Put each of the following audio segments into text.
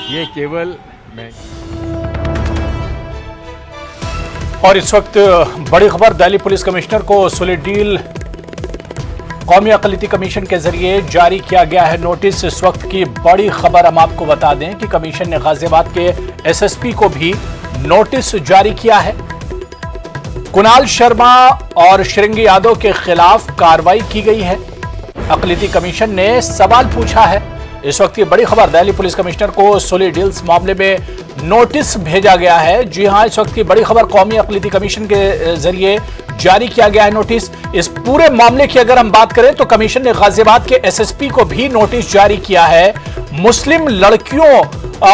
ये केवल मैं। और इस वक्त बड़ी खबर, दिल्ली पुलिस कमिश्नर को सुली डील कौमी अक़लियती कमीशन के जरिए जारी किया गया है नोटिस। इस वक्त की बड़ी खबर हम आपको बता दें कि कमीशन ने गाजियाबाद के एसएसपी को भी नोटिस जारी किया है। कुणाल शर्मा और श्रृंगी यादव के खिलाफ कार्रवाई की गई है। अक़लियती कमीशन ने सवाल पूछा है। इस वक्त की बड़ी खबर, दिल्ली पुलिस कमिश्नर को सुली डील्स मामले में नोटिस भेजा गया है। जी हां, इस वक्त की बड़ी खबर, कौमी अक़लियती कमीशन के जरिए जारी किया गया है नोटिस। इस पूरे मामले की अगर हम बात करें तो कमीशन ने गाजियाबाद के एसएसपी को भी नोटिस जारी किया है। मुस्लिम लड़कियों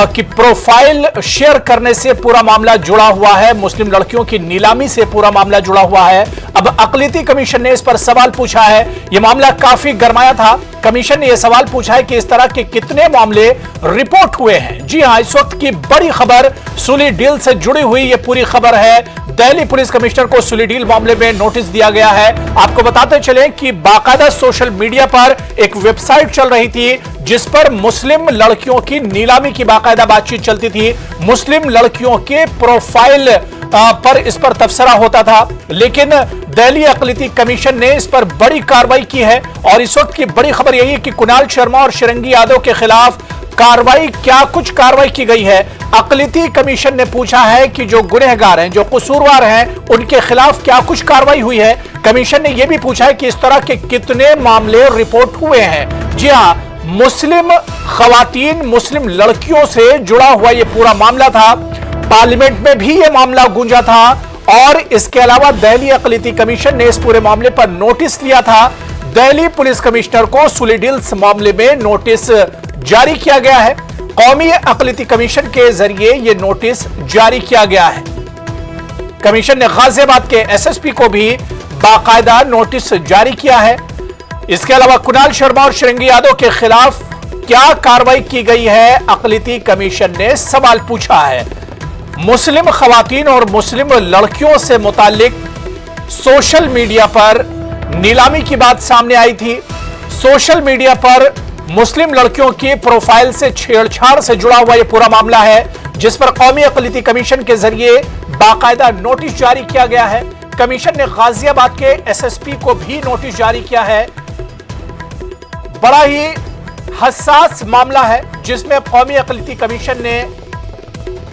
की प्रोफाइल शेयर करने से पूरा मामला जुड़ा हुआ है। मुस्लिम लड़कियों की नीलामी से पूरा मामला जुड़ा हुआ है। अब अक़लियती कमीशन ने इस पर सवाल पूछा है। यह मामला काफी गरमाया था। कमीशन ने यह सवाल पूछा है कि इस तरह के कितने मामले रिपोर्ट हुए हैं। जी हां, इस वक्त की बड़ी खबर, सुली डील से जुड़ी हुई यह पूरी खबर है। दिल्ली पुलिस कमिश्नर को सुली डील मामले में नोटिस दिया गया है। आपको बताते चलें कि बाकायदा सोशल मीडिया पर एक वेबसाइट चल रही थी जिस पर मुस्लिम लड़कियों की नीलामी की बाकायदा बातचीत चलती थी। मुस्लिम लड़कियों के प्रोफाइल पर इस पर तबसरा होता था, लेकिन दिल्ली अक़लियती कमीशन ने इस पर बड़ी कार्रवाई की है। और इस वक्त की बड़ी खबर यही है कि कुणाल शर्मा और श्रृंगी यादव के खिलाफ कार्रवाई, क्या कुछ कार्रवाई की गई है। अक़लियती कमीशन ने पूछा है कि जो गुनहगार हैं, जो कसूरवार हैं, उनके खिलाफ क्या कुछ कार्रवाई हुई है। कमीशन ने यह भी पूछा है कि इस तरह के कितने मामले रिपोर्ट हुए हैं। जी हां, मुस्लिम खवातीन, मुस्लिम लड़कियों से जुड़ा हुआ यह पूरा मामला था। पार्लियामेंट में भी यह मामला गूंजा था और इसके अलावा दिल्ली अक़लियती कमीशन ने इस पूरे मामले पर नोटिस लिया था। दिल्ली पुलिस कमिश्नर को सुली डील्स मामले में नोटिस जारी किया गया है। कौमी अक़लियती कमीशन के जरिए यह नोटिस जारी किया गया है। कमीशन ने गाजियाबाद के एसएसपी को भी बाकायदा नोटिस जारी किया है। इसके अलावा कुणाल शर्मा और श्रृंगी यादव के खिलाफ क्या कार्रवाई की गई है, अक़लियती कमीशन ने सवाल पूछा है। मुस्लिम खवातीन और मुस्लिम लड़कियों से मुताल्लिक सोशल मीडिया पर नीलामी की बात सामने आई थी। सोशल मीडिया पर मुस्लिम लड़कियों की प्रोफाइल से छेड़छाड़ से जुड़ा हुआ यह पूरा मामला है, जिस पर कौमी अक़लियती कमीशन के जरिए बाकायदा नोटिस जारी किया गया है। कमीशन ने गाजियाबाद के एसएसपी को भी नोटिस जारी किया है। बड़ा ही हसास मामला है जिसमें कौमी अक़लियती कमीशन ने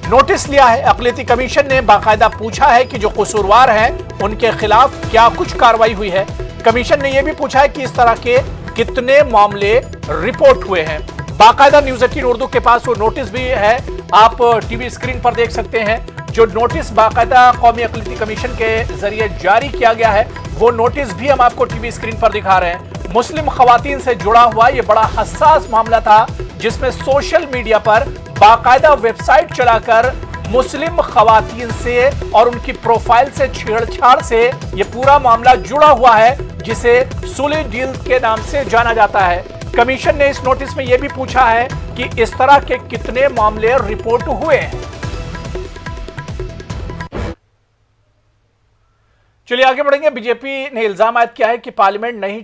नोटिस लिया है। अक़लियती कमीशन ने बाकायदा पूछा है कि जो कसूरवार हैं उनके खिलाफ क्या कुछ कार्रवाई हुई है। कमीशन ने यह भी पूछा है कि इस तरह के कितने मामले रिपोर्ट हुए हैं। बाकायदा न्यूज़ 18 उर्दू के पास वो नोटिस भी है, आप टीवी स्क्रीन पर देख सकते हैं। जो नोटिस बाकायदा कौमी अक़लियती कमीशन के जरिए जारी किया गया है, वो नोटिस भी हम आपको टीवी स्क्रीन पर दिखा रहे हैं। मुस्लिम खवातीन से जुड़ा हुआ ये बड़ा हसास मामला था, जिसमें सोशल मीडिया पर बाकायदा वेबसाइट चलाकर मुस्लिम खवातीन से और उनकी प्रोफाइल से छेड़छाड़ से ये पूरा मामला जुड़ा हुआ है, जिसे सुली डील के नाम से जाना जाता है। कमीशन ने इस नोटिस में यह भी पूछा है कि इस तरह के कितने मामले रिपोर्ट हुए हैं। चलिए आगे बढ़ेंगे। बीजेपी ने इल्जाम आयद किया है कि पार्लियामेंट नहीं